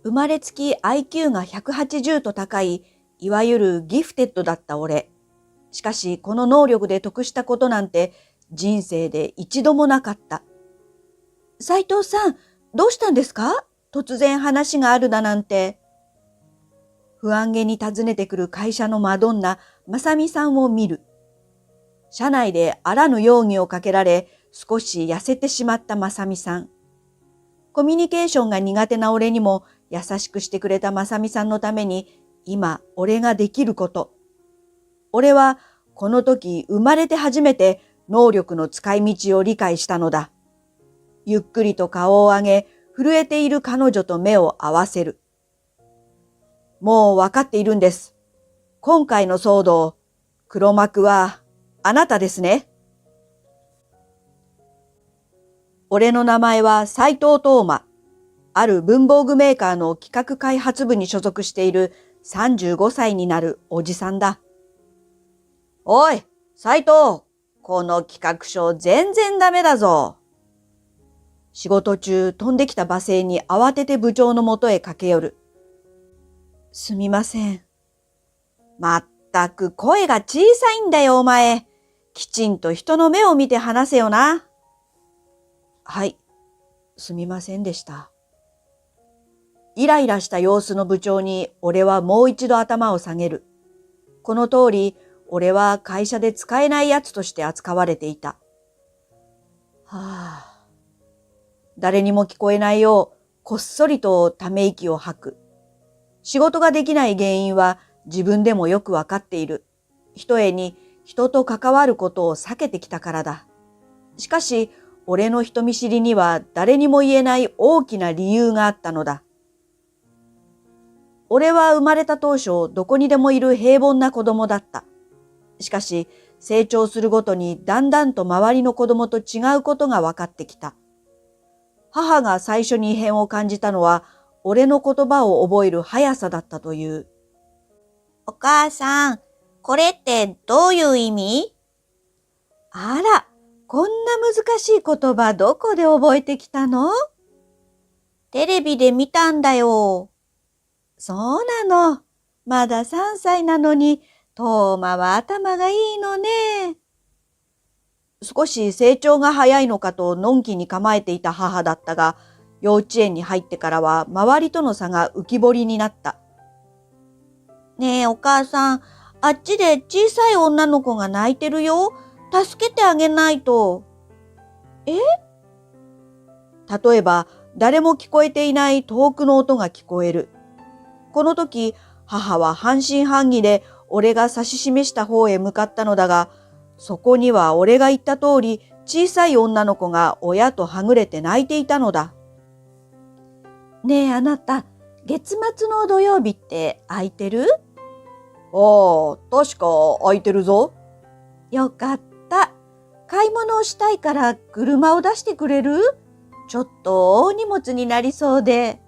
生まれつき IQ が180と高い、いわゆるギフテッドだった俺。しかしこの能力で得したことなんて人生で一度もなかった。斉藤さん、どうしたんですか？突然話があるだなんて。不安げに訪ねてくる会社のマドンナ、まさみさんを見る。社内であらぬ容疑をかけられ、少し痩せてしまったまさみさん。コミュニケーションが苦手な俺にも優しくしてくれたまさみさんのために、今俺ができること。俺はこの時生まれて初めて能力の使い道を理解したのだ。ゆっくりと顔を上げ、震えている彼女と目を合わせる。もう分かっているんです。今回の騒動、黒幕はあなたですね。俺の名前は斉藤東馬。ある文房具メーカーの企画開発部に所属している35歳になるおじさんだ。おい、斉藤、この企画書全然ダメだぞ。仕事中飛んできた罵声に慌てて部長のもとへ駆け寄る。すみません。まったく声が小さいんだよお前。きちんと人の目を見て話せよな。はい、すみませんでした。イライラした様子の部長に俺はもう一度頭を下げる。この通り、俺は会社で使えないやつとして扱われていた。はあ。誰にも聞こえないよう、こっそりとため息を吐く。仕事ができない原因は自分でもよくわかっている。ひとえに人と関わることを避けてきたからだ。しかし、俺の人見知りには誰にも言えない大きな理由があったのだ。俺は生まれた当初、どこにでもいる平凡な子供だった。しかし、成長するごとにだんだんと周りの子供と違うことが分かってきた。母が最初に異変を感じたのは、俺の言葉を覚える速さだったという。お母さん、これってどういう意味？あら、こんな難しい言葉どこで覚えてきたの？テレビで見たんだよ。そうなの。まだ3歳なのに、トーマは頭がいいのね。少し成長が早いのかとのんきに構えていた母だったが、幼稚園に入ってからは周りとの差が浮き彫りになった。ねえお母さん、あっちで小さい女の子が泣いてるよ。助けてあげないと。例えば、誰も聞こえていない遠くの音が聞こえる。この時、母は半信半疑で俺が指し示した方へ向かったのだが、そこには俺が言った通り小さい女の子が親とはぐれて泣いていたのだ。ねえあなた、月末の土曜日って空いてる？ああ、確か空いてるぞ。よかった。買い物をしたいから車を出してくれる？ちょっと大荷物になりそうで。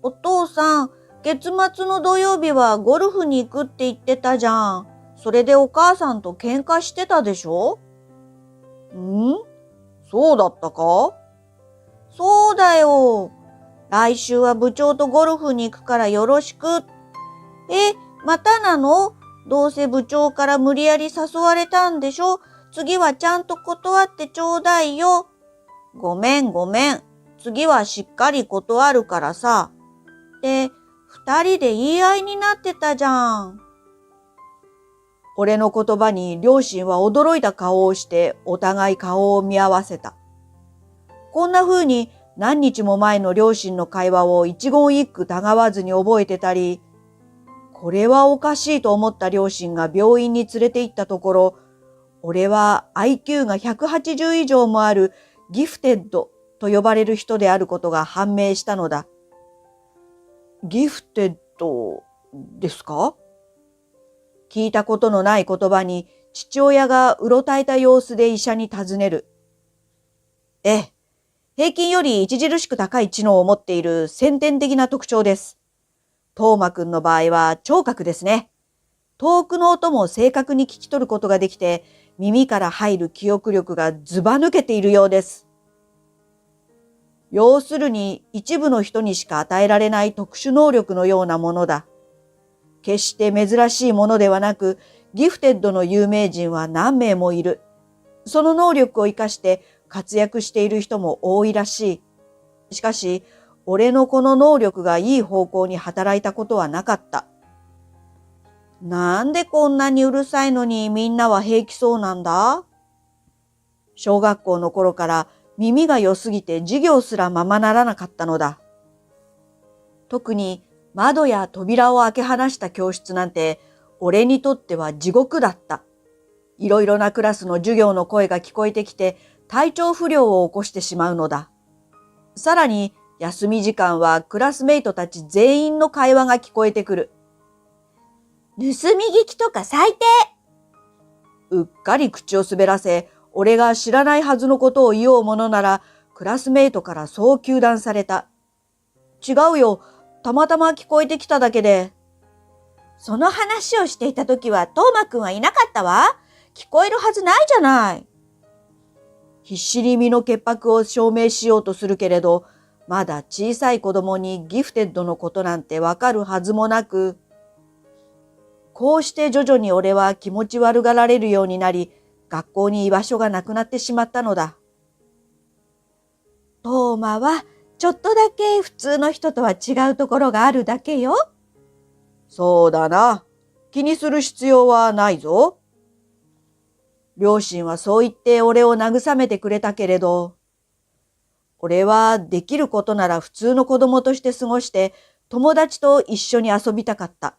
お父さん、月末の土曜日はゴルフに行くって言ってたじゃん。それでお母さんと喧嘩してたでしょ？そうだったか？そうだよ。来週は部長とゴルフに行くからよろしく。またなの？どうせ部長から無理やり誘われたんでしょ？次はちゃんと断ってちょうだいよ。ごめん。次はしっかり断るからさ。で、二人で言い合いになってたじゃん。俺の言葉に両親は驚いた顔をしてお互い顔を見合わせた。こんな風に何日も前の両親の会話を一言一句たがわずに覚えてたり、これはおかしいと思った両親が病院に連れて行ったところ、俺は IQ が180以上もあるギフテッドと呼ばれる人であることが判明したのだ。ギフテッドですか？聞いたことのない言葉に父親がうろたえた様子で医者に尋ねる。平均より著しく高い知能を持っている先天的な特徴です。トーマくんの場合は聴覚ですね。遠くの音も正確に聞き取ることができて、耳から入る記憶力がずば抜けているようです。要するに一部の人にしか与えられない特殊能力のようなものだ。決して珍しいものではなく、ギフテッドの有名人は何名もいる。その能力を生かして活躍している人も多いらしい。しかし、俺のこの能力がいい方向に働いたことはなかった。なんでこんなにうるさいのにみんなは平気そうなんだ？小学校の頃から耳が良すぎて授業すらままならなかったのだ。特に窓や扉を開け放した教室なんて俺にとっては地獄だった。いろいろなクラスの授業の声が聞こえてきて体調不良を起こしてしまうのだ。さらに休み時間はクラスメイトたち全員の会話が聞こえてくる。盗み聞きとか最低。うっかり口を滑らせ、俺が知らないはずのことを言おうものなら、クラスメイトからそう糾弾された。違うよ、たまたま聞こえてきただけで。その話をしていた時はトーマくんはいなかったわ。聞こえるはずないじゃない。必死に身の潔白を証明しようとするけれど、まだ小さい子供にギフテッドのことなんてわかるはずもなく、こうして徐々に俺は気持ち悪がられるようになり、学校に居場所がなくなってしまったのだ。トーマはちょっとだけ普通の人とは違うところがあるだけよ。そうだな。気にする必要はないぞ。両親はそう言って俺を慰めてくれたけれど、俺はできることなら普通の子供として過ごして友達と一緒に遊びたかった。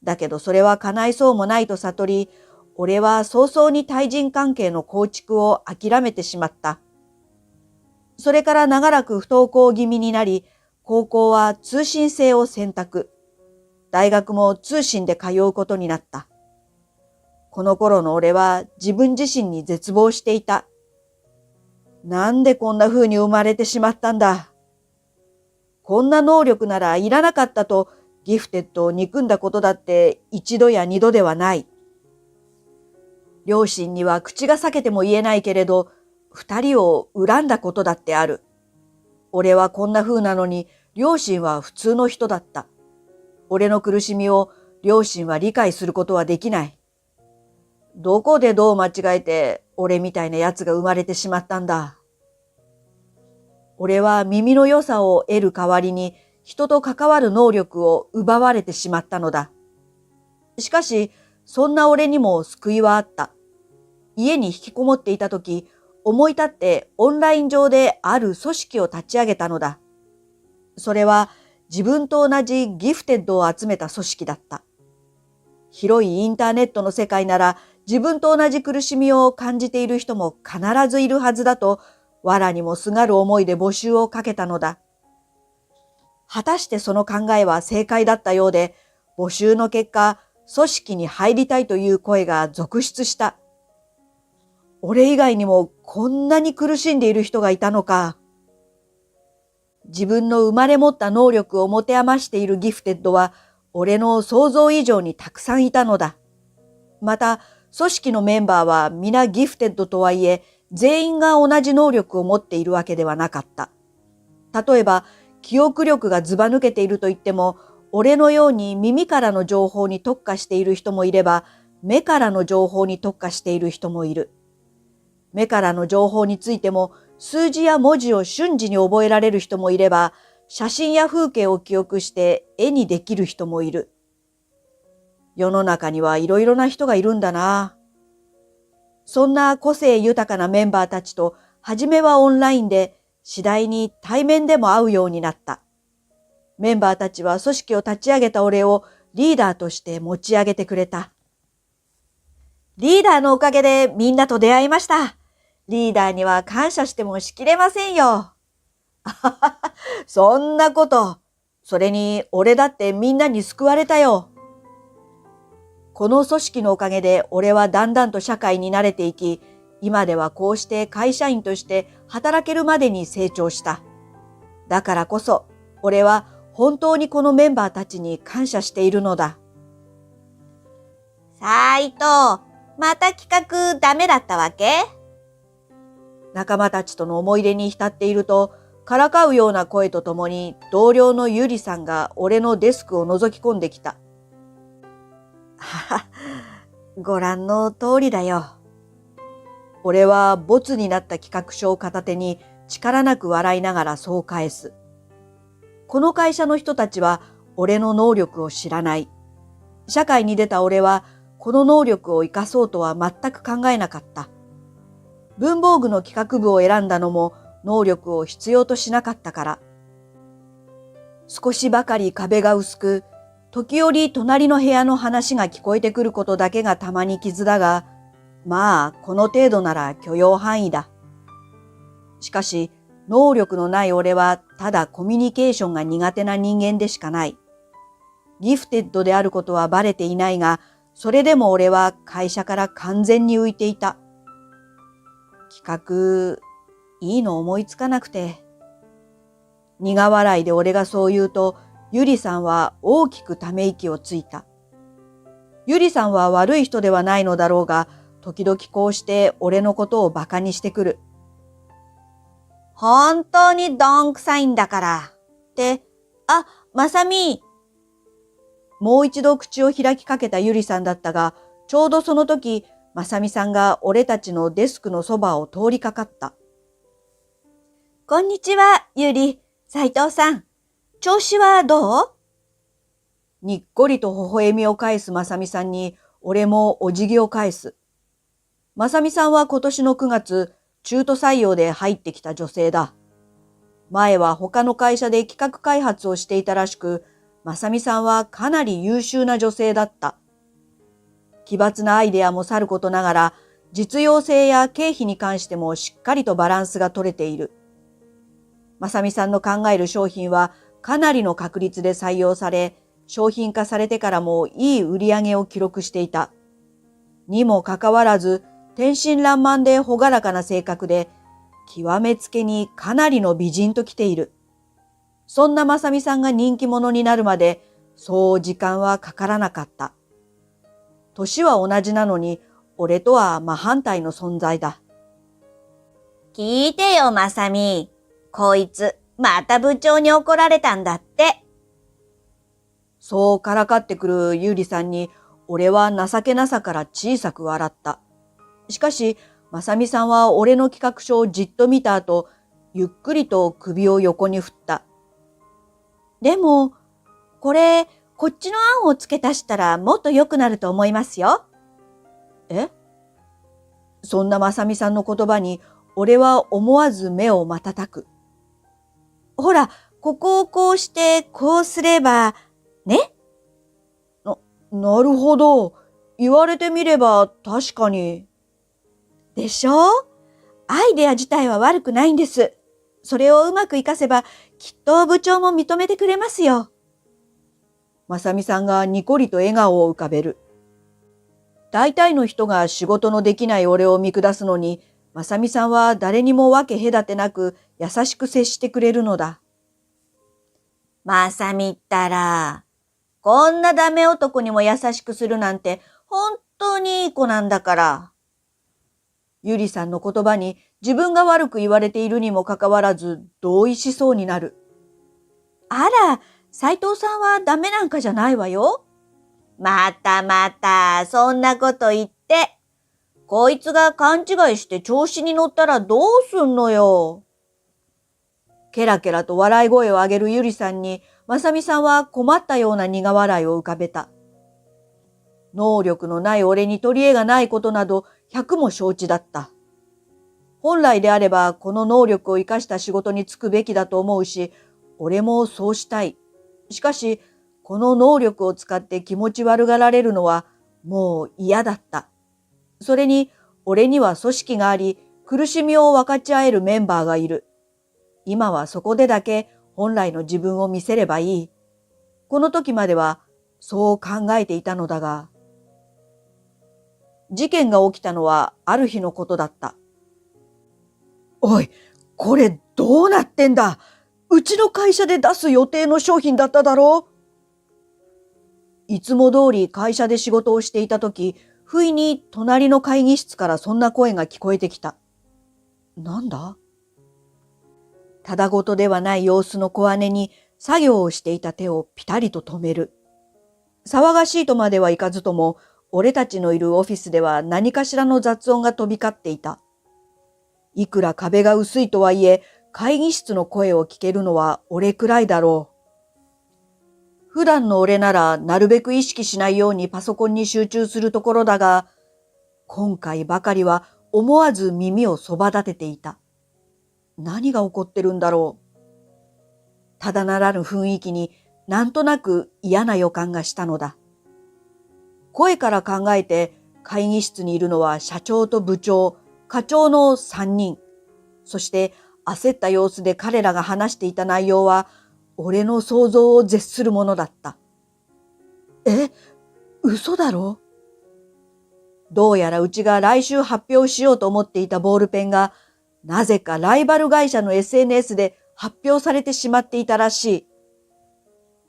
だけどそれは叶いそうもないと悟り、俺は早々に対人関係の構築を諦めてしまった。それから長らく不登校気味になり、高校は通信制を選択。大学も通信で通うことになった。この頃の俺は自分自身に絶望していた。なんでこんな風に生まれてしまったんだ。こんな能力ならいらなかったとギフテッドを憎んだことだって一度や二度ではない。両親には口が裂けても言えないけれど、二人を恨んだことだってある。俺はこんな風なのに両親は普通の人だった。俺の苦しみを両親は理解することはできない。どこでどう間違えて俺みたいな奴が生まれてしまったんだ。俺は耳の良さを得る代わりに人と関わる能力を奪われてしまったのだ。しかし、そんな俺にも救いはあった。家に引きこもっていたとき、思い立ってオンライン上である組織を立ち上げたのだ。それは自分と同じギフテッドを集めた組織だった。広いインターネットの世界なら自分と同じ苦しみを感じている人も必ずいるはずだと、藁にもすがる思いで募集をかけたのだ。果たしてその考えは正解だったようで、募集の結果、組織に入りたいという声が続出した。俺以外にもこんなに苦しんでいる人がいたのか。自分の生まれ持った能力を持て余しているギフテッドは、俺の想像以上にたくさんいたのだ。また、組織のメンバーは皆ギフテッドとはいえ、全員が同じ能力を持っているわけではなかった。例えば、記憶力がずば抜けていると言っても、俺のように耳からの情報に特化している人もいれば、目からの情報に特化している人もいる。目からの情報についても、数字や文字を瞬時に覚えられる人もいれば、写真や風景を記憶して絵にできる人もいる。世の中にはいろいろな人がいるんだな。そんな個性豊かなメンバーたちと、はじめはオンラインで、次第に対面でも会うようになった。メンバーたちは組織を立ち上げた俺をリーダーとして持ち上げてくれた。リーダーのおかげでみんなと出会いました。リーダーには感謝してもしきれませんよ。そんなこと。それに俺だってみんなに救われたよ。この組織のおかげで俺はだんだんと社会に慣れていき、今ではこうして会社員として働けるまでに成長した。だからこそ俺は本当にこのメンバーたちに感謝しているのだ。さあ、伊藤、また企画ダメだったわけ？仲間たちとの思い出に浸っていると、からかうような声とともに同僚のゆりさんが俺のデスクを覗き込んできた。はは、ご覧の通りだよ。俺はボツになった企画書を片手に力なく笑いながらそう返す。この会社の人たちは俺の能力を知らない。社会に出た俺はこの能力を生かそうとは全く考えなかった。文房具の企画部を選んだのも能力を必要としなかったから。少しばかり壁が薄く、時折隣の部屋の話が聞こえてくることだけがたまに傷だが、まあこの程度なら許容範囲だ。しかし能力のない俺はただコミュニケーションが苦手な人間でしかない。ギフテッドであることはバレていないが、それでも俺は会社から完全に浮いていた。企画、いいの思いつかなくて。苦笑いで俺がそう言うと、ゆりさんは大きくため息をついた。ゆりさんは悪い人ではないのだろうが、時々こうして俺のことをバカにしてくる。本当にどんくさいんだから。って、まさみ。もう一度口を開きかけたゆりさんだったが、ちょうどその時、まさみさんが俺たちのデスクのそばを通りかかった。こんにちは、ゆり、斉藤さん。調子はどう？にっこりと微笑みを返すまさみさんに、俺もお辞儀を返す。まさみさんは今年の9月、中途採用で入ってきた女性だ。前は他の会社で企画開発をしていたらしく、まさみさんはかなり優秀な女性だった。奇抜なアイデアもさることながら、実用性や経費に関してもしっかりとバランスが取れている。まさみさんの考える商品はかなりの確率で採用され、商品化されてからもいい売り上げを記録していた。にもかかわらず、天真爛漫で朗らかな性格で、極めつけにかなりの美人と来ている。そんなまさみさんが人気者になるまで、そう時間はかからなかった。年は同じなのに、俺とは真反対の存在だ。聞いてよ、まさみ。こいつ、また部長に怒られたんだって。そうからかってくるゆりさんに、俺は情けなさから小さく笑った。しかし、まさみさんは俺の企画書をじっと見た後、ゆっくりと首を横に振った。でも、これ、こっちの案を付け足したらもっと良くなると思いますよ。え？そんなまさみさんの言葉に、俺は思わず目を瞬く。ほら、ここをこうして、こうすれば、ね？なるほど。言われてみれば確かに。でしょ？アイデア自体は悪くないんです。それをうまく活かせば、きっと部長も認めてくれますよ。まさみさんがにこりと笑顔を浮かべる。大体の人が仕事のできない俺を見下すのに、まさみさんは誰にも分け隔てなく優しく接してくれるのだ。まさみったら、こんなダメ男にも優しくするなんて本当にいい子なんだから。ゆりさんの言葉に自分が悪く言われているにもかかわらず同意しそうになる。あら、斉藤さんはダメなんかじゃないわよ。また、そんなこと言って。こいつが勘違いして調子に乗ったらどうすんのよ。ケラケラと笑い声を上げるゆりさんに、まさみさんは困ったような苦笑いを浮かべた。能力のない俺に取り柄がないことなど100も承知だった。本来であればこの能力を生かした仕事に就くべきだと思うし、俺もそうしたい。しかし、この能力を使って気持ち悪がられるのはもう嫌だった。それに、俺には組織があり、苦しみを分かち合えるメンバーがいる。今はそこでだけ本来の自分を見せればいい。この時まではそう考えていたのだが、事件が起きたのはある日のことだった。おい、これどうなってんだ？うちの会社で出す予定の商品だっただろう？いつも通り会社で仕事をしていた時、不意に隣の会議室からそんな声が聞こえてきた。なんだ？ただごとではない様子の小姉に作業をしていた手をピタリと止める。騒がしいとまではいかずとも、俺たちのいるオフィスでは何かしらの雑音が飛び交っていた。いくら壁が薄いとはいえ、会議室の声を聞けるのは俺くらいだろう。普段の俺ならなるべく意識しないようにパソコンに集中するところだが、今回ばかりは思わず耳をそば立てていた。何が起こってるんだろう。ただならぬ雰囲気になんとなく嫌な予感がしたのだ。声から考えて会議室にいるのは社長と部長、課長の3人。そして焦った様子で彼らが話していた内容は俺の想像を絶するものだった。嘘だろ？どうやらうちが来週発表しようと思っていたボールペンがなぜかライバル会社の SNS で発表されてしまっていたらしい。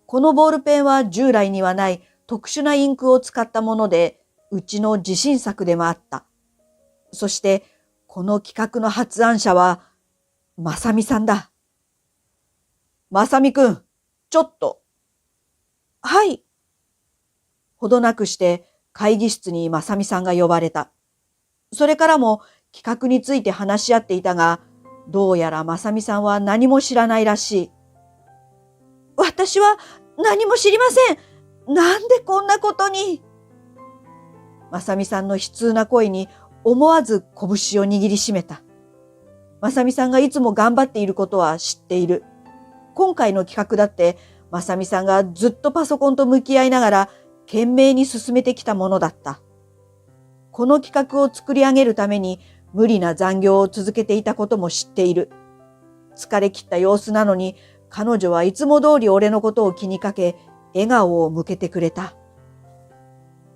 このボールペンは従来にはない特殊なインクを使ったもので、うちの自信作でもあった。そして、この企画の発案者は、まさみさんだ。まさみくん、ちょっと。はい。ほどなくして会議室にまさみさんが呼ばれた。それからも企画について話し合っていたが、どうやらまさみさんは何も知らないらしい。私は何も知りません。なんでこんなことに。まさみさんの悲痛な声に思わず拳を握りしめた。まさみさんがいつも頑張っていることは知っている。今回の企画だってまさみさんがずっとパソコンと向き合いながら懸命に進めてきたものだった。この企画を作り上げるために無理な残業を続けていたことも知っている。疲れ切った様子なのに彼女はいつも通り俺のことを気にかけ笑顔を向けてくれた。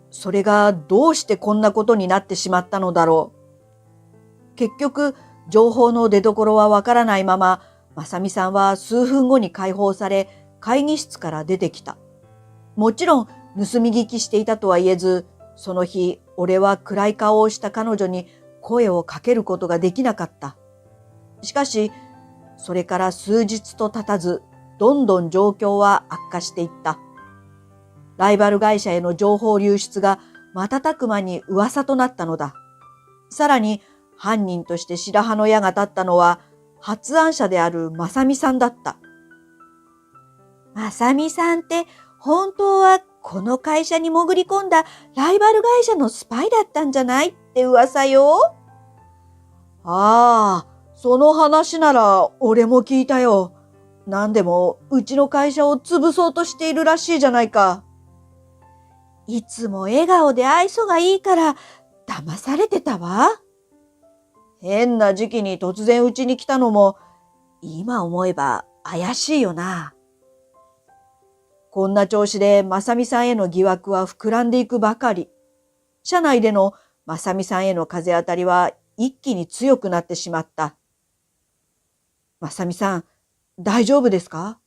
それがどうしてこんなことになってしまったのだろう。結局情報の出所はわからないまままさみさんは数分後に解放され会議室から出てきた。もちろん盗み聞きしていたとは言えず、その日俺は暗い顔をした彼女に声をかけることができなかった。しかし、それから数日と経たず、どんどん状況は悪化していった。ライバル会社への情報流出が瞬く間に噂となったのだ。さらに犯人として白羽の矢が立ったのは発案者であるまさみさんだった。まさみさんって本当はこの会社に潜り込んだライバル会社のスパイだったんじゃないって噂よ。ああ、その話なら俺も聞いたよ。なんでもうちの会社を潰そうとしているらしいじゃないか。いつも笑顔で愛想がいいから騙されてたわ。変な時期に突然うちに来たのも今思えば怪しいよな。こんな調子でまさみさんへの疑惑は膨らんでいくばかり。社内でのまさみさんへの風当たりは一気に強くなってしまった。まさみさん、大丈夫ですか？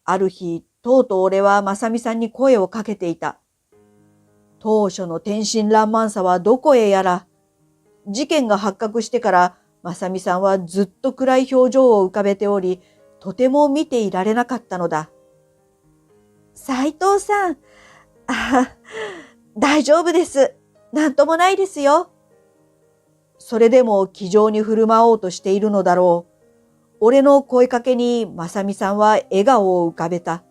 ある日、とうとう俺はまさみさんに声をかけていた。当初の天真爛漫さはどこへやら。事件が発覚してからまさみさんはずっと暗い表情を浮かべており、とても見ていられなかったのだ。斉藤さん、大丈夫です。なんともないですよ。それでも気丈に振る舞おうとしているのだろう。俺の声かけにまさみさんは笑顔を浮かべた。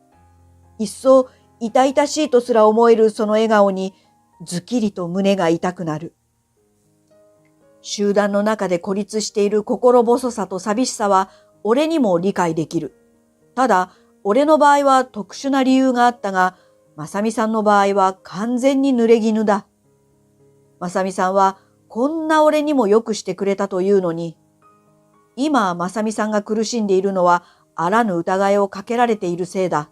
いっそ痛々しいとすら思えるその笑顔にずきりと胸が痛くなる。集団の中で孤立している心細さと寂しさは俺にも理解できる。ただ、俺の場合は特殊な理由があったが、まさみさんの場合は完全に濡れ衣だ。まさみさんはこんな俺にもよくしてくれたというのに、今まさみさんが苦しんでいるのはあらぬ疑いをかけられているせいだ。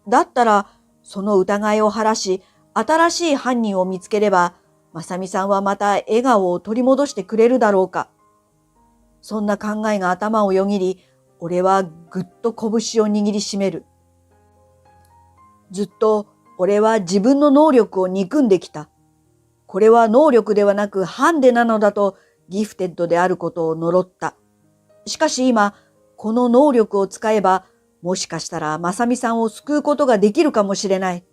だったら、その疑いを晴らし、新しい犯人を見つければ、まさみさんはまた笑顔を取り戻してくれるだろうか。そんな考えが頭をよぎり、俺はぐっと拳を握りしめる。ずっと俺は自分の能力を憎んできた。これは能力ではなくハンデなのだとギフテッドであることを呪った。しかし今、この能力を使えば、もしかしたらまさみさんを救うことができるかもしれない。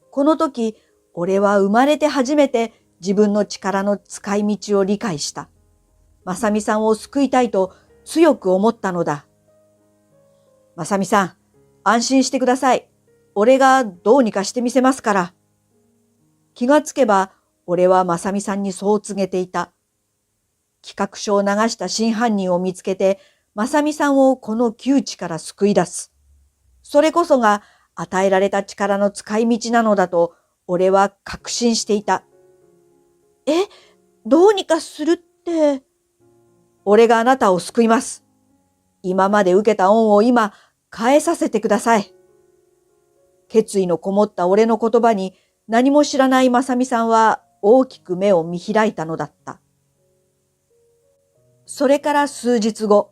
この時、俺は生まれて初めて自分の力の使い道を理解した。まさみさんを救いたいと強く思ったのだ。まさみさん、安心してください。俺がどうにかしてみせますから。気がつけば、俺はまさみさんにそう告げていた。企画書を流した真犯人を見つけて、まさみさんをこの窮地から救い出す。それこそが与えられた力の使い道なのだと、俺は確信していた。どうにかするって。俺があなたを救います。今まで受けた恩を今、返させてください。決意のこもった俺の言葉に何も知らないまさみさんは大きく目を見開いたのだった。それから数日後、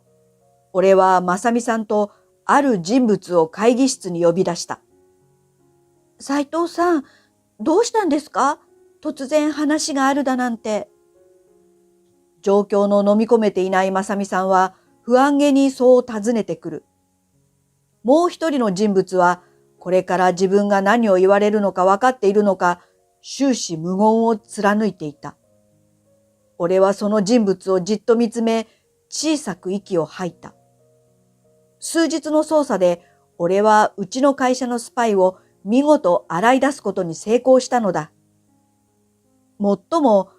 俺はまさみさんとある人物を会議室に呼び出した。斉藤さん、どうしたんですか？突然話があるだなんて。状況の飲み込めていないまさみさんは不安げにそう尋ねてくる。もう一人の人物はこれから自分が何を言われるのか分かっているのか終始無言を貫いていた。俺はその人物をじっと見つめ小さく息を吐いた。数日の捜査で俺はうちの会社のスパイを見事洗い出すことに成功したのだ。もっとも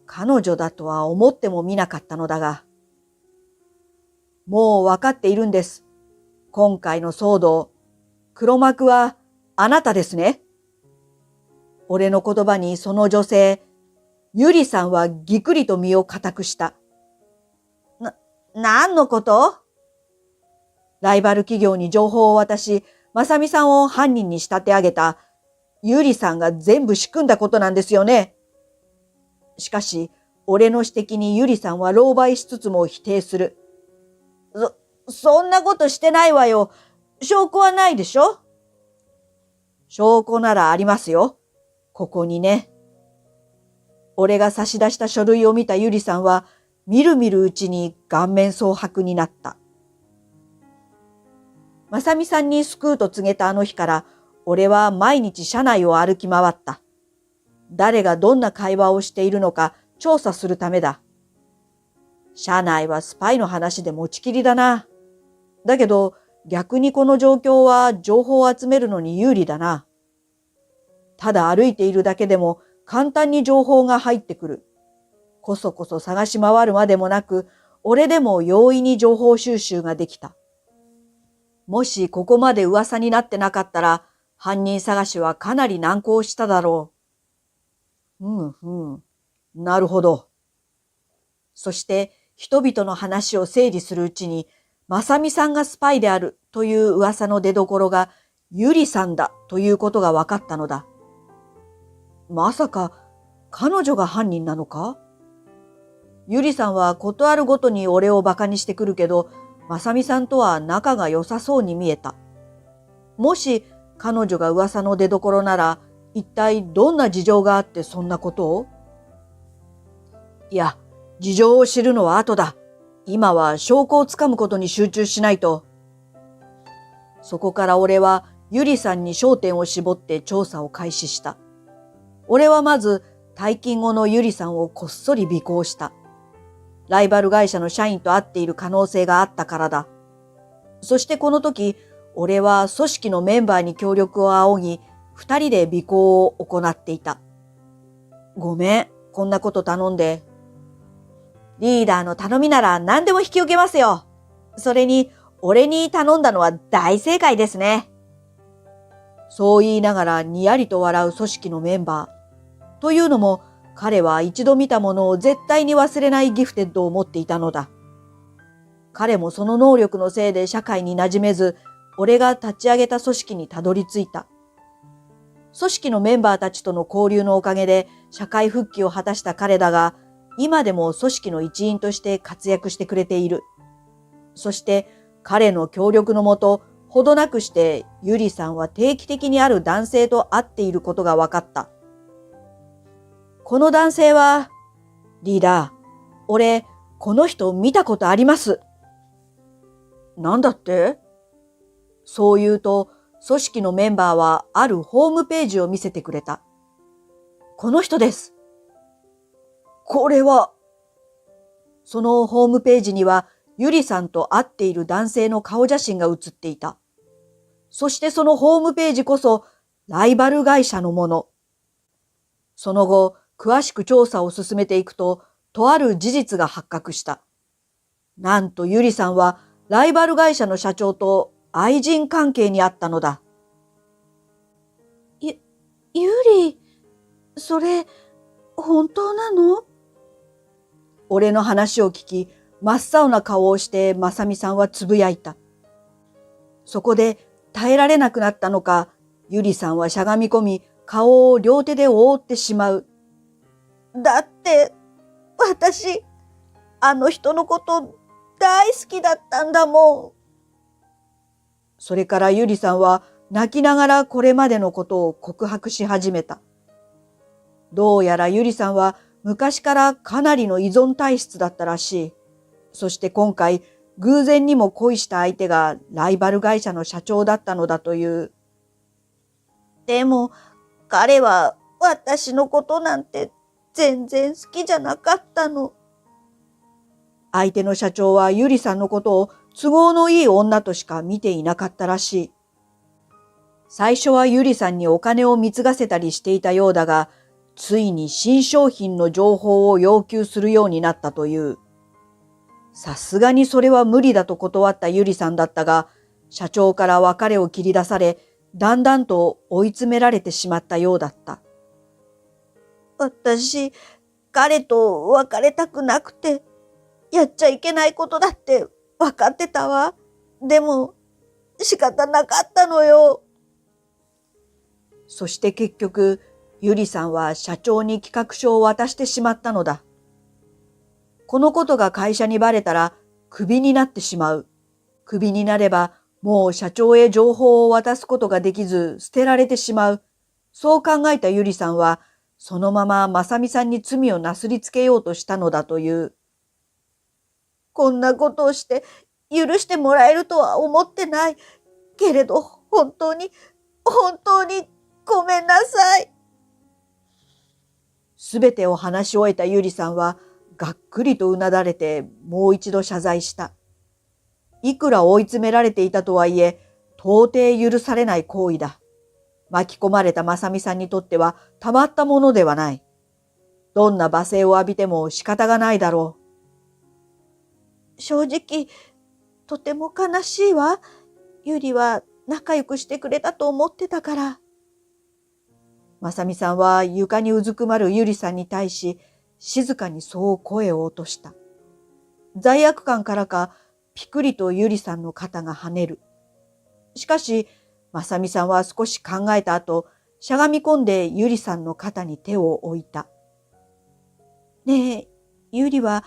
彼女だとは思ってもみなかったのだが、もう分かっているんです。今回の騒動、黒幕はあなたですね。俺の言葉にその女性、ゆりさんはぎくりと身を固くした。何のこと？ライバル企業に情報を渡し、まさみさんを犯人に仕立て上げたゆりさんが全部仕組んだことなんですよね。しかし、俺の指摘にゆりさんは狼狽しつつも否定する。そんなことしてないわよ。証拠はないでしょ？証拠ならありますよ。ここにね。俺が差し出した書類を見たゆりさんは、みるみるうちに顔面蒼白になった。まさみさんに救うと告げたあの日から、俺は毎日車内を歩き回った。誰がどんな会話をしているのか調査するためだ。車内はスパイの話で持ちきりだな。だけど逆にこの状況は情報を集めるのに有利だな。ただ歩いているだけでも簡単に情報が入ってくる。こそこそ探し回るまでもなく、俺でも容易に情報収集ができた。もしここまで噂になってなかったら、犯人探しはかなり難航しただろう。なるほど。そして人々の話を整理するうちに、まさみさんがスパイであるという噂の出所がゆりさんだということが分かったのだ。まさか彼女が犯人なのか？ゆりさんはことあるごとに俺をバカにしてくるけど、まさみさんとは仲が良さそうに見えた。もし彼女が噂の出所なら、一体どんな事情があってそんなことを？いや、事情を知るのは後だ。今は証拠をつかむことに集中しないと。そこから俺はゆりさんに焦点を絞って調査を開始した。俺はまず退勤後のゆりさんをこっそり尾行した。ライバル会社の社員と会っている可能性があったからだ。そしてこの時、俺は組織のメンバーに協力を仰ぎ、二人で尾行を行っていた。ごめん、こんなこと頼んで。リーダーの頼みなら何でも引き受けますよ。それに、俺に頼んだのは大正解ですね。そう言いながらにやりと笑う組織のメンバー。というのも、彼は一度見たものを絶対に忘れないギフテッドを持っていたのだ。彼もその能力のせいで社会に馴染めず、俺が立ち上げた組織にたどり着いた。組織のメンバーたちとの交流のおかげで社会復帰を果たした彼だが、今でも組織の一員として活躍してくれている。そして彼の協力のもと、ほどなくしてゆりさんは定期的にある男性と会っていることが分かった。この男性は、リーダー、俺、この人見たことあります。なんだって？そう言うと、組織のメンバーはあるホームページを見せてくれた。この人です。これは。そのホームページには、ゆりさんと会っている男性の顔写真が写っていた。そしてそのホームページこそ、ライバル会社のもの。その後、詳しく調査を進めていくと、とある事実が発覚した。なんとゆりさんは、ライバル会社の社長と愛人関係にあったのだ。ゆり、それ、本当なの？俺の話を聞き、真っ青な顔をしてまさみさんはつぶやいた。そこで耐えられなくなったのか、ゆりさんはしゃがみ込み、顔を両手で覆ってしまう。だって、私、あの人のこと大好きだったんだもん。それからゆりさんは泣きながらこれまでのことを告白し始めた。どうやらゆりさんは昔からかなりの依存体質だったらしい。そして今回偶然にも恋した相手がライバル会社の社長だったのだという。でも彼は私のことなんて全然好きじゃなかったの。相手の社長はゆりさんのことを都合のいい女としか見ていなかったらしい。最初はゆりさんにお金を貢がせたりしていたようだが、ついに新商品の情報を要求するようになったという。さすがにそれは無理だと断ったゆりさんだったが、社長から別れを切り出され、だんだんと追い詰められてしまったようだった。私、彼と別れたくなくて、やっちゃいけないことだって分かってたわ。でも、仕方なかったのよ。そして結局、ゆりさんは社長に企画書を渡してしまったのだ。このことが会社にバレたら、クビになってしまう。クビになれば、もう社長へ情報を渡すことができず、捨てられてしまう。そう考えたゆりさんは、そのまままさみさんに罪をなすりつけようとしたのだという。こんなことをして許してもらえるとは思ってない。けれど本当にごめんなさい。すべてを話し終えたゆりさんは、がっくりとうなだれてもう一度謝罪した。いくら追い詰められていたとはいえ、到底許されない行為だ。巻き込まれたまさみさんにとってはたまったものではない。どんな罵声を浴びても仕方がないだろう。正直、とても悲しいわ。ゆりは仲良くしてくれたと思ってたから。まさみさんは床にうずくまるゆりさんに対し、静かにそう声を落とした。罪悪感からか、ピクリとゆりさんの肩が跳ねる。しかし、まさみさんは少し考えた後、しゃがみ込んでゆりさんの肩に手を置いた。ねえ、ゆりは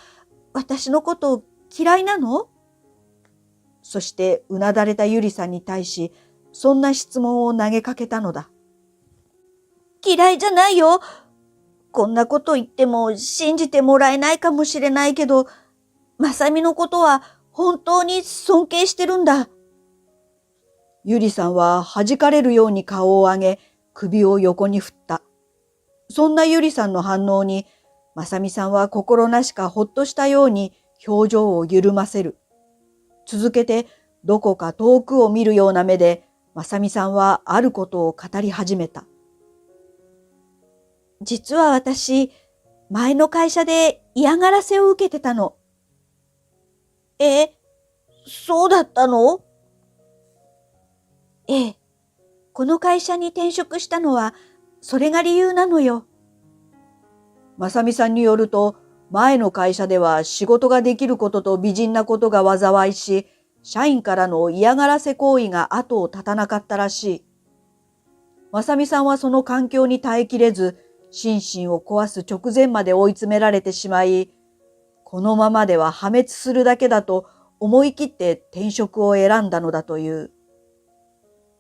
私のこと嫌いなの？そしてうなだれたゆりさんに対し、そんな質問を投げかけたのだ。嫌いじゃないよ。こんなこと言っても信じてもらえないかもしれないけど、まさみのことは本当に尊敬してるんだ。ゆりさんは弾かれるように顔を上げ、首を横に振った。そんなゆりさんの反応に、まさみさんは心なしかほっとしたように表情を緩ませる。続けてどこか遠くを見るような目で、まさみさんはあることを語り始めた。実は私、前の会社で嫌がらせを受けてたの。そうだったの？ええ。この会社に転職したのは、それが理由なのよ。まさみさんによると、前の会社では仕事ができることと美人なことが災いし、社員からの嫌がらせ行為が後を絶たなかったらしい。まさみさんはその環境に耐えきれず、心身を壊す直前まで追い詰められてしまい、このままでは破滅するだけだと思い切って転職を選んだのだという。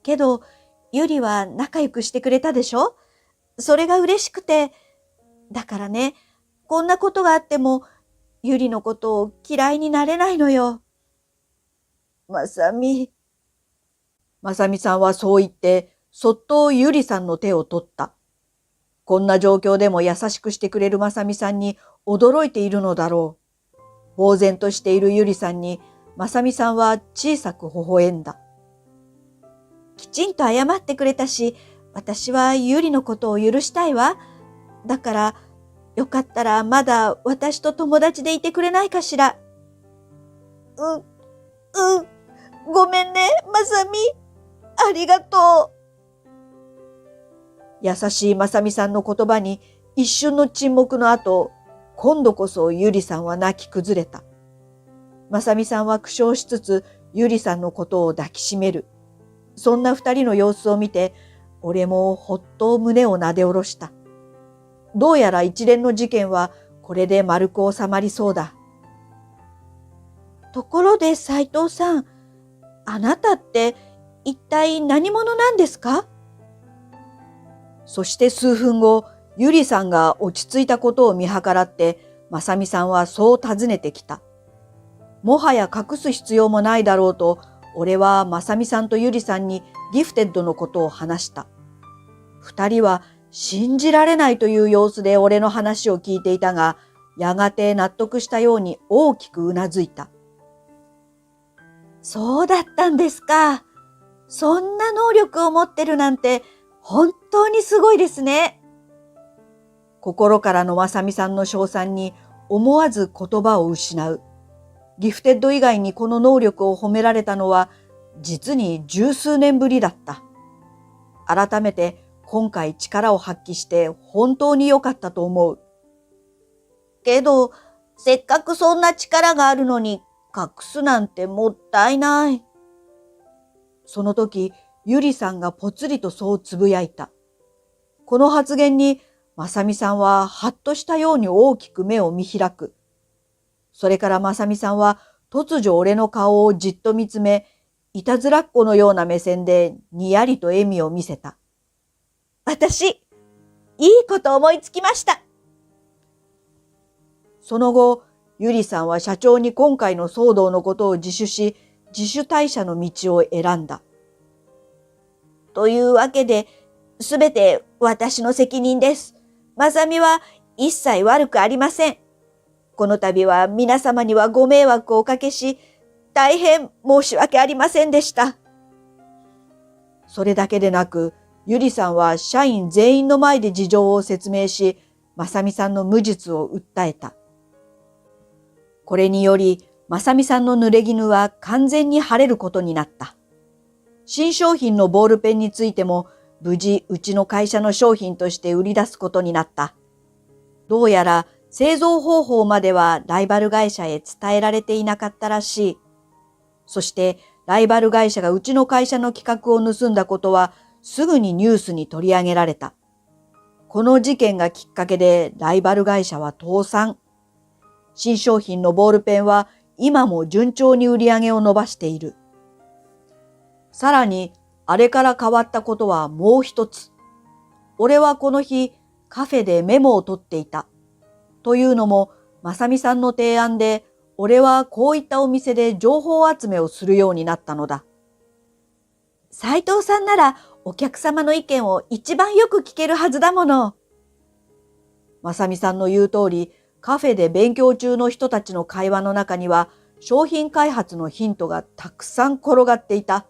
けど、ゆりは仲良くしてくれたでしょ？それが嬉しくて。だからね、こんなことがあっても、ゆりのことを嫌いになれないのよ。まさみ。まさみさんはそう言って、そっとゆりさんの手を取った。こんな状況でも優しくしてくれるまさみさんに驚いているのだろう。呆然としているゆりさんに、まさみさんは小さく微笑んだ。きちんと謝ってくれたし、私はゆりのことを許したいわ。だから、よかったらまだ私と友達でいてくれないかしら。ごめんね、まさみ。ありがとう。優しいまさみさんの言葉に一瞬の沈黙の後、今度こそゆりさんは泣き崩れた。まさみさんは苦笑しつつゆりさんのことを抱きしめる。そんな二人の様子を見て、俺もほっと胸をなで下ろした。どうやら一連の事件はこれで丸く収まりそうだ。ところで斉藤さん、あなたって一体何者なんですか？そして数分後、ゆりさんが落ち着いたことを見計らって、まさみさんはそう尋ねてきた。もはや隠す必要もないだろうと、俺はまさみさんとゆりさんにギフテッドのことを話した。二人は信じられないという様子で俺の話を聞いていたが、やがて納得したように大きくうなずいた。そうだったんですか。そんな能力を持ってるなんて本当にすごいですね。心からのまさみさんの称賛に思わず言葉を失う。ギフテッド以外にこの能力を褒められたのは実に十数年ぶりだった。改めて今回力を発揮して本当に良かったと思う。けど、せっかくそんな力があるのに隠すなんてもったいない。その時、ゆりさんがぽつりとそうつぶやいた。この発言にまさみさんははっとしたように大きく目を見開く。それからまさみさんは突如俺の顔をじっと見つめ、いたずらっ子のような目線でにやりと笑みを見せた。私、いいこと思いつきました。その後、ゆりさんは社長に今回の騒動のことを自首し、自主退社の道を選んだ。というわけで、すべて私の責任です。まさみは一切悪くありません。この度は皆様にはご迷惑をおかけし、大変申し訳ありませんでした。それだけでなく、ゆりさんは社員全員の前で事情を説明し、まさみさんの無実を訴えた。これにより、まさみさんの濡れ衣は完全に晴れることになった。新商品のボールペンについても、無事うちの会社の商品として売り出すことになった。どうやら製造方法まではライバル会社へ伝えられていなかったらしい。そしてライバル会社がうちの会社の企画を盗んだことはすぐにニュースに取り上げられた。この事件がきっかけでライバル会社は倒産。新商品のボールペンは今も順調に売り上げを伸ばしている。さらに、あれから変わったことはもう一つ。俺はこの日、カフェでメモを取っていた。というのも、まさみさんの提案で、俺はこういったお店で情報集めをするようになったのだ。斉藤さんならお客様の意見を一番よく聞けるはずだもの。まさみさんの言う通り、カフェで勉強中の人たちの会話の中には、商品開発のヒントがたくさん転がっていた。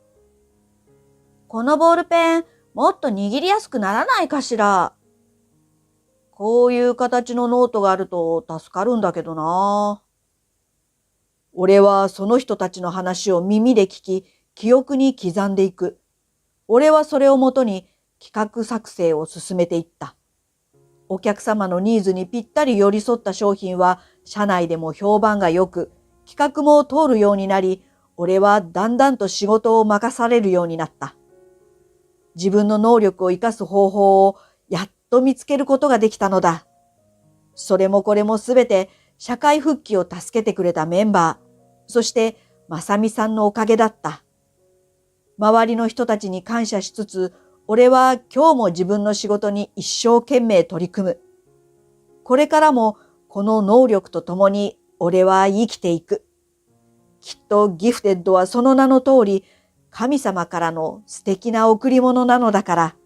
このボールペン、もっと握りやすくならないかしら。こういう形のノートがあると助かるんだけどな。俺はその人たちの話を耳で聞き、記憶に刻んでいく。俺はそれをもとに企画作成を進めていった。お客様のニーズにぴったり寄り添った商品は社内でも評判が良く、企画も通るようになり、俺はだんだんと仕事を任されるようになった。自分の能力を生かす方法をやっと見つけることができたのだ。それもこれもすべて社会復帰を助けてくれたメンバー、そしてまさみさんのおかげだった。周りの人たちに感謝しつつ、俺は今日も自分の仕事に一生懸命取り組む。これからもこの能力とともに俺は生きていく。きっとギフテッドはその名の通り、神様からの素敵な贈り物なのだから。